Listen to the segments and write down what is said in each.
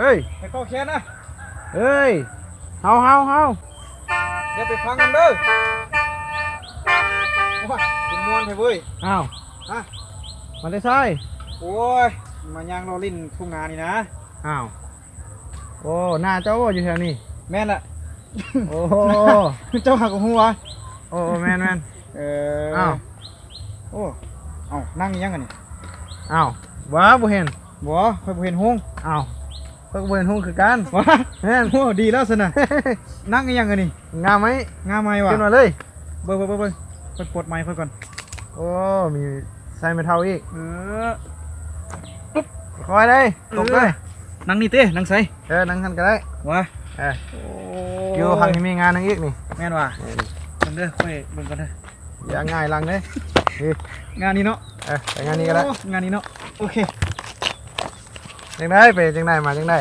ฮ้ยไปเข้าแค้นนะเฮ้ยเฮาเดี๋ยวไปฟังกันเด้อว้าเป็นมวนไปเว้ยอ้าวฮะมาได้ใช่ โอ้ยมายางรอลิ้นทุ่งนานี่นะอ้าวโอ้หน้าเจ้าอยู่แถวนี้แม่นละโอ้ เจ้าหักของหัวโอ้แม่นอ้าวโอ้เอานั่งยังกันนี่อ้าวว้าบ่เห็นบ่ค่อยบ่เห็นหงอ้าวก็บ่เห็นหงคือกันว้าแม่นโอ้ดีแล้วสินะนั่งยังกันนี่งามไหมวะขึ้นมาเลยเบิ่งไปปลดไม้เพิ่นก่อนโอ้มีใส่ไม่เท่าอีกปุ๊บคอยเลยตกเลยนั่งนี่เต้นั่งใส่นั่งทันก็ได้วะอยู่ข้างที่มีงานนั่งอีกนี่แม่นว่ะเบิ่งเด้อค่อยเบิ่งกันเด้ออย่างง่ายลังเลยงานนี้เนาะไปงานนี้ก็ได้งานนี้เนาะโอเคจังได้ไปจังได้มาจังได้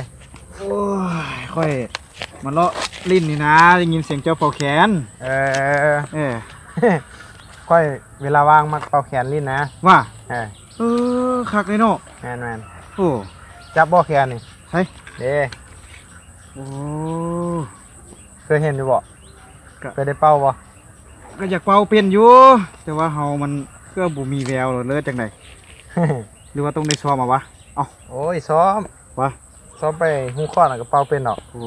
โอ้ยค่อยมาเลาะลิ้นนี่นะได้ยินเสียงเจ้าเป่าแขนค่อยเวลาว่างมักเป่าแขนลิ้นนะว่าคักเลยเนาะแมนโอ้จับบ่อแขนนี่ใช่เด้โอ้เคยเห็นอยู่บ่เคยได้เป่าบ่ก็อยากเป่าเป็นอยู่แต่ว่าเฮามันเพื่อบ่มีแววเลยจังได๋หรือว่าต้องได้ซ้อมมาวะโอ้ยซ้อมวะซ้อมไปหูข้อน่ะก็เป่าเป็นดอกโอ้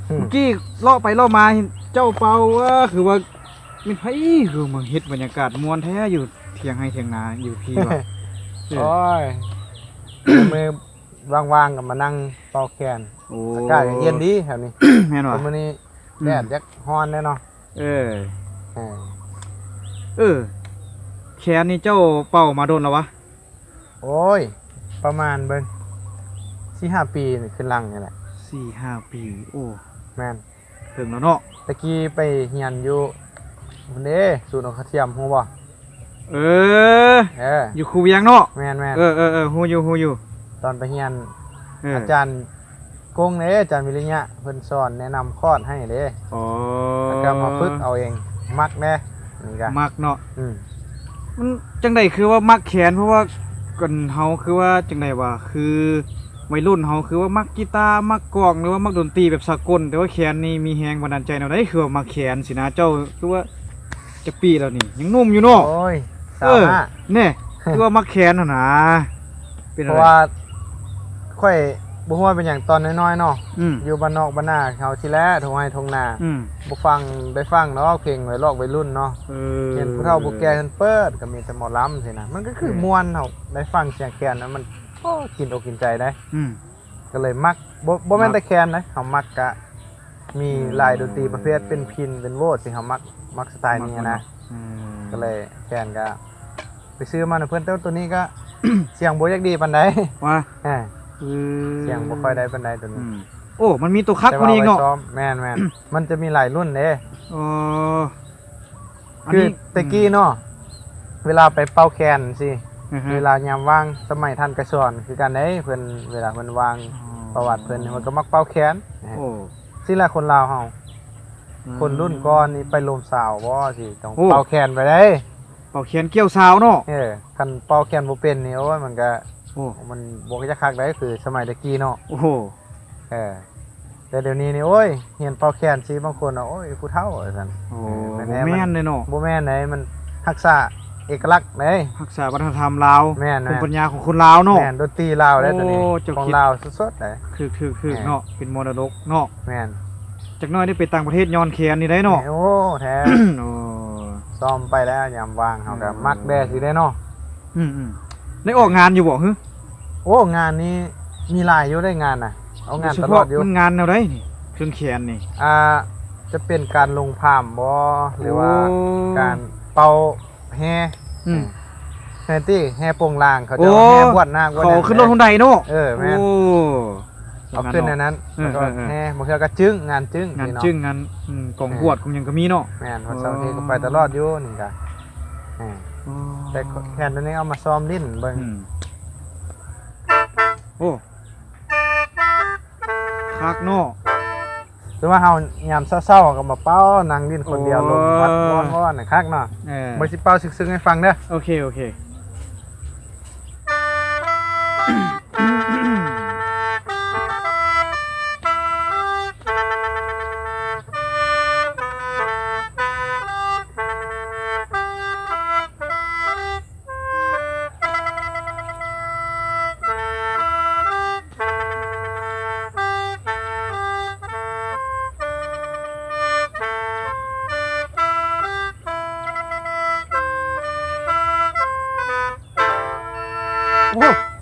เมื่อกี้เลาะไปเลาะมาเจ้าเป่าว่าคือว่ามันไผคือมันเฮ็ดบรรยากาศม่วนแท้อยู่เถียงให้เถียงนาอยู่พี่ว่ะโอ้ยมือว่างๆก็มานั่งเป่าแขนอากาศเย็นดีแถวนี้แม่นว่ะมื้อนี้แดดยักร้อนแน่เนาะแขนนี่เจ้าเป่ามาโดนแล้ววะโอ้ยประมาณเบิ่ง 4-5 ปีนี่ขึ้นหลังนี่แหละ 4-5 ปีโอ้แม่นถึงแล้วเนาะตะกี้ไปเรียนอยู่พุ่นเด้ศูนย์กระเทียมฮู้บ่อยู่ครูเวียงเนาะแม่นฮู้อยู่ตอนไปเรียนอาจารย์กงเด้อาจารย์วิริยะเพิ่นสอนแนะนำคอร์สให้เด้แล้วก็มาฝึกเอาเองมักแน่นี่ก็มักเนาะมันจังได๋คือว่ามักแขนเพราะว่ากันเฮาคือว่าจังได๋วะคือวัยรุ่นเฮาคือว่ามักกีตาร์มักกลองหรือว่ามักดนตรีแบบสากลแต่ว่าแขนนี่มีแรงบันดาลใจแนวใดคือว่ามักแขนสินะเจ้าคือว่าจักปีแล้วนี่ยังหนุ่มอยู่เนาะโอ้ยแน่คือว่ามักแขนน่ะนะเป็นเพราะว่าค่อยบ่ฮู้ว่าเป็นหยังตอนน้อยๆเนาะอยู่บ้านนอกบ้านนาเฮาสิแลทงไห้ทงนาบ่ฟังได้ฟังเนาะเพลงไว้ลอกวัยรุ่นเนาะเห็นผู้เฒ่าผู้แก่เพิ่นเปิดก็มีแต่หมอลำสินะมันก็คือม่วนเฮาได้ฟังเสียงแคนนั้นมันกินอกกินใจได้ก็เลยมักบ่แม่นแต่แคนนะเฮามักก็มีหลายดนตรีประเภทเป็นพิณเป็นโวดที่เฮามักสไตล์นี้นะก็เลยแคนก็ไปซื้อมาเพิ่นตัวนี้ก็เสียงบ่อยากดีปานใดว่าเสียงบ่ค่อยได้ปานใดตัวนี้โอ้มันมีตัวคักกว่านี้เนาะแม่นมันจะมีหลายรุ่นเด้อันคือนี้ตะกี้เนาะเวลาไปเป่าแคนสิเวลายามว่างสมัยท่านกระสอนคือกันได้เพิ่นเวลาเพิ่นวางประวัติเพิ่นมันก็มักเป่าแคนสิละคนลาวเฮาคนรุ่นก่อนนี่ไปลมสาวบ่สิต้องเป่าแคนไปได้เป่าแคนเกี่ยวสาวเนาะคันเป่าแคนบ่เป็นนี่โอ้ยมันก็มันบ่จะคักได้คือสมัยตะกี้เนาะโอ้โหแต่เดี๋ยวนี้นี่โอ้ยเฮียนเป่าแคนสิบางคนโอ้ยผู้เฒ่าว่าซั่นบ่แม่นเลยเนาะบ่แม่นไหนมันรักษาเอกลักษณ์เด้รักษาวัฒนธรรมลาวภูมิปัญญาของคนลาวเนาะแม่นดนตรีลาวได้ตัวนี้ของลาวสดๆได้คือเนาะเป็นมรดกเนาะแม่นจักหน่อยได้ไปต่างประเทศย้อนแคนนี่ได้เนาะโอ้แท้ซ้อมไปแล้วยามว่างเฮาก็มักแด่สิได้เนาะได้ออกงานอยู่บ่ฮึโอ้งานนี้มีหลายอยู่ได้งานน่ะเอางานตลอดอยู่มันงานแนวใดนี่เครื่องแขนนี่จะเป็นการลงพามบ่หรือว่าการเป่าแห่แห่ตี้แห่โป่งลางเขาจะแห่บวชนาคเขาขึ้นรถฮอนไดเนาะแม่นเอาขึ้นในนั้นแล้วก็แห่บ่เทื่อก็จึ้งงานจึ้งงานกองบวชก็ยังก็มีเนาะแม่นวันเสาร์นี้ก็ไปตลอดอยู่นี่ก็แต่แค่ตัวนี้เอามาซ้อมลิ้นเบิ่งโอ้คักเนาะคือว่าเฮายามเศร้าๆก็มาเป้านั่งลิ้นคนเดียวลมพัดร้อนๆคักเนาะบ่สิเป้าซึ้งๆให้ฟังเด้อโอเค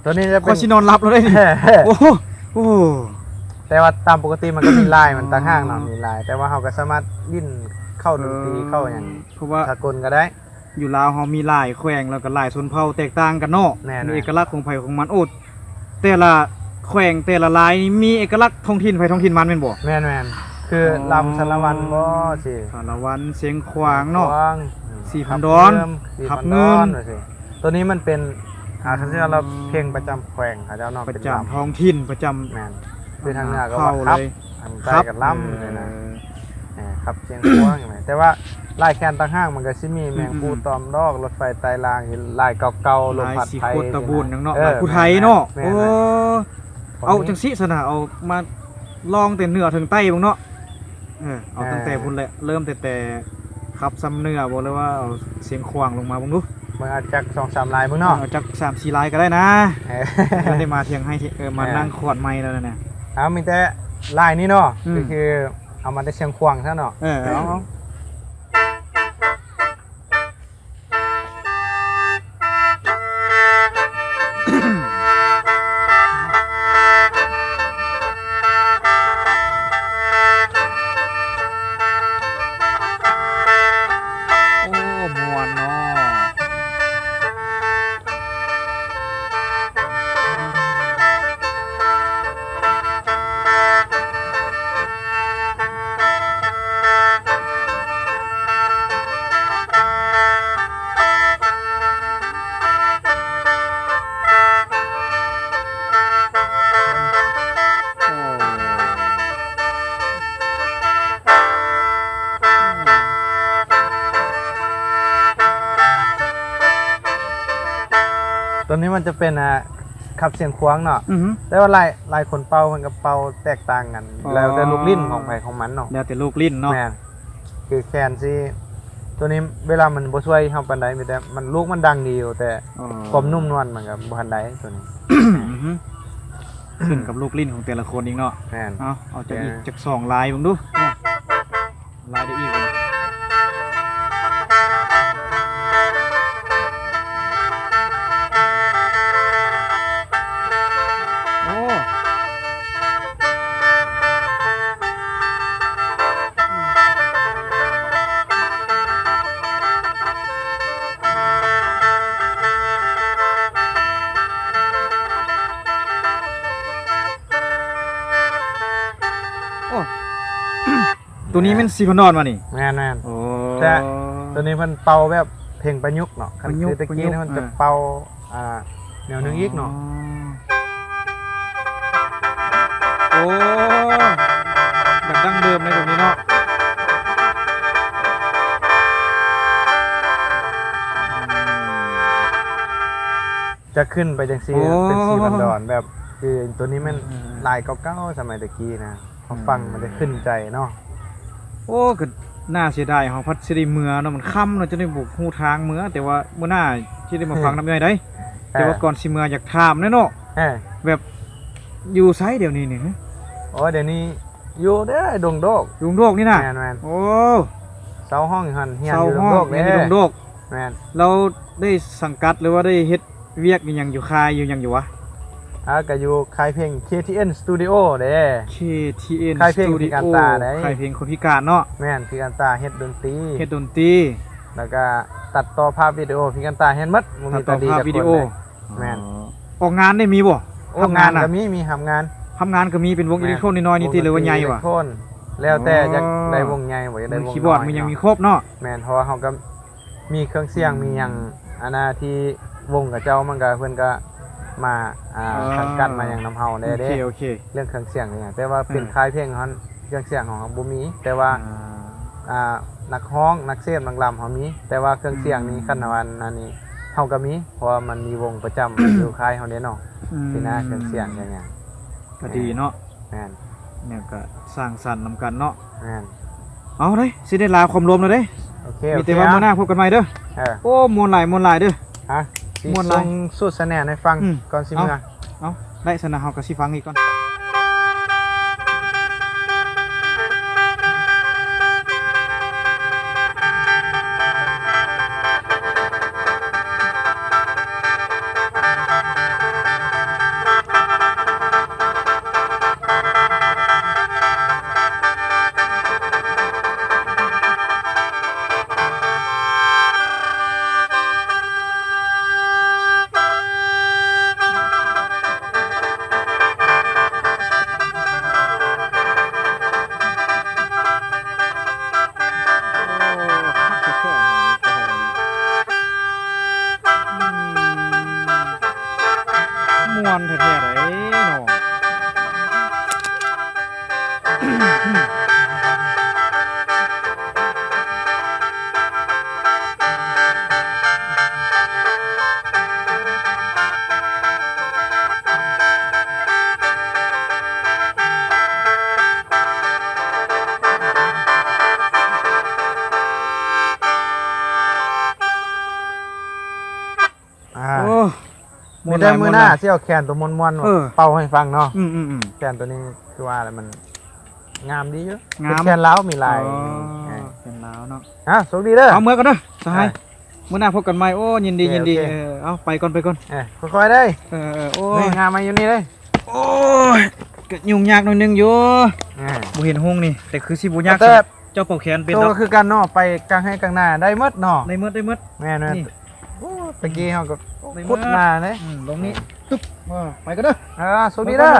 ตัวนี้จะ พ เป็ อน สินอนหลับแล้วได้นี่โอ้โห แต่ว่าตามปกติมันก็มีลายมันต่างหากเนาะมีลาย แต่ว่าเราก็สามารถดิ้นเข้าดนตรีเข้าอย่าง เพราะว่า สากลก็ได้ อยู่ลาวเฮามีหลายแขวงแล้วก็หลายชนเผ่าแตกต่างกันเนาะ แน่ๆ มีเอกลักษณ์ของไผของมันโอ้แต่ละแขวงแต่ละลายนี่มีเอกลักษณ์ท้องถิ่นไผท้องถิ่นมันแม่นบ่ แม่นคือลำสารวันบ่สิ สารวันเสียงขวางเนาะ ขวาง สี่พันดอน สี่ ขั พั บ น เงิ ด น อนว่าสิตัวนี้มันเป็นถ้าเชื่อเราเพลงประจำแขวงเขาเจ้าเนาะ ประ เป็น จำ ลำ ท้องถิ่นประจำ แม่นคือทางเหนือก็ เข้า ว่าครับ เลย ทางใต้ก็ล่ำเลยนะครับเชียงขวางอย่างไรแต่ว่าลายแคนต่างห้างมันก็สิมีแมงปูตอมดอกรถไฟไตรรางลายเก่าๆลม ลาย พัด สี ไทย โคตรตะบูนนังเนาะ ออ ลายผู้ไทยเนาะ แม่ โอ้ น เอาจังสิสนะเอามาลองแต่เหนือถึงใต้บ่เนาะเอาตั้งแต่พุ่นแหละเริ่มแต่ขับซ้ำเหนือบ่เลยว่าเอาเสียงขวางลงมาเบ่งดู มันอาจจะ2-3ลายมึงเนาะ เอาจัก3-4ลายก็ได้นะ เออ ไม่ได้มาเที่ยงให้มานั่งขวดไม้แล้วนะ เอามีแต่ลายนี้เนาะ อืม ก็คือเอามาได้เชียงควางซะเนาะ เอาโอ้มวนเนาะ ตัวนี้มันจะเป็นขับเสียงควางเนาะ อือฮึ แต่ว่าลายคนเป่ามันกับเป่าแตกต่างกัน อ๋อ แล้วแต่ลูกลิ้นของไผของมันเนาะ แล้วแต่ลูกลิ้นเนาะ แม่นคือแคนสิตัวนี้เวลามันบ่ช่วยเฮาปานใดมีแต่มันลูกมันดังดีอยู่แต่ อ๋อ ความนุ่มนวลมันก็บ่ทันได้ตัวนี้ อือฮึขึ้นกับลูกลิ้นของแต่ละคนอีกเนาะ แม่น เอาจากอีก แก จาก2ลายเบิ่งดูลายได้อีกบ่โอ้โอ้ ตัวนี้มันสีพนอนมานี่ แม่น โอ้ แต่ ตัวนี้มันเป่าแบบเพลงประยุกต์เนาะคัน ประยุกต์ คือตะกี้นี่มันจะ อ่า เป่าแนวหนึงอีกเนาะ โอ้แบบดั้งเดิมในตรงนี้เนาะ จะขึ้นไปจังซี่เป็นสีบันดอนแบบคือตัวนี้มันลายเก่าๆสมัยตะกี้นะพอฟังมันจะขึ้นใจเนาะ โอ้ก็น่าเสียดายเฮาพัดสิได้เมือเนาะมันค่ำเนาะจะได้บุกฮู้ทางเมือแต่ว่ามื้อหน้าสิได้มาฟังนำได้แต่ว่าก่อนสิเมืออยากถามแน่เนาะ เออ แบบอยู่ไสเดี๋ยวนี้นี่ โอ้เดี๋ยวนี้อยู่เด้อดงโดก ลุงโดกนี่น่ะ แม่น โอ้ ๆเสาห้องอยู่หั่นเฮียน เศร้า อยู่ด ห้ ง อง โดก เนี่ เด้ ยลุงโดก แม่น เราได้สังกัดหรือว่าได้เฮ็ดเวียกอีหยังอยู่ค่ายอยู่หยังอยู่วะ ก็อยู่ค่ายเพลง KTN Studio เด้ KTN ค่ายเพลง Studio พิการตาได้ ค่ายเพลงคนพิการเนาะ แม่นพี่กันตาเฮ็ดดนตรี เฮ็ดดนตรี แล้วก็ตัดต่อภาพวิดีโอพี่กันตาเฮ็ดหมดบ่ ตั มี ดต่อ ดี ภาพ จัก วิ ค ดี น โอ เลยแม่น ออกงานได้มีบ่ ทำงานก็มีทำงาน ทำงานก็มีเป็นวงอิเล็กโทรนิกส์น้อยๆนี่ติหรือว่าใหญ่วะ โคนแล้วแต่จะได้วงใหญ่บ่จะได้วง คีย์บอร์ดมันยังมีครบเนาะ แม่นเพราะว่าเฮาก็มีเครื่องเสียงมีหยังที่วงกับเจ้ามันก็เพิ่นก็มาสังกัดมาอย่างนํเฮาได้ โอ เด้ เคโอเค เรื่องเครื่องเสียงนี่แต่ว่าเป็น อืม ค่ายเพลงเฮาเครื่องเสียงของเฮาบ่มี แต่ว่านักร้องนักเสียงนักรำเฮามี แต่ว่าเครื่องเสียงนี้คันวันอันนี้เฮาก็มีเพราะว่ามันมีวงประจำ อยู่ค่ายเฮาเด้เนาะที่หน้าเครื่องเสียงอย่างเงี้ย ก็ดีเนาะ แม่น เนี่ยก็สร้างสรรค์นำกันเนาะ แม่น เอาเด้สิได้ลาความรวมแล้วเด้ โอเค มีแต่ว่ามื้อหน้าพบกันใหม่เด้อ เออ โอ้มวนหลายเด้อ ฮะสิ ม่วนหลาย ส่งสุดแสนให้ฟัง อืม ก่อนสิเมื่อ เอาได้สนะเฮาก็สิฟังอีกก่อน ม่วนแท้ๆเลยเนาะโอ้ มีได้มือหน้าที่เอาแคนตัวมวนๆเป่าให้ฟังเนาะ แคนตัวนี้คือว่าอะไรมันงามดีเยอะแคนเล้ามีลายแคนเล้าเนาะโชคดีเด้อเอาเมื่อกันเด้อสหายมื้อหน้าพบกันใหม่โอ้ยินดีเอาไปก่อนค่อยๆได้โอ้งามมาอยู่นี่เลยโอ้ยก็ยุ่งยากหน่อยนึงอยู่บ่เห็นห้องนี่แต่คือสิบ่ยากเจ้าเป่าแคนเป็นดอกคือกันเนาะไปกลางให้กลางหน้าได้หมดเนาะได้หมดแม่นตะกี้เฮาก็พุดมาเด้ลงนี้ตึ๊บไปกันเด้อโชคดีเด้อ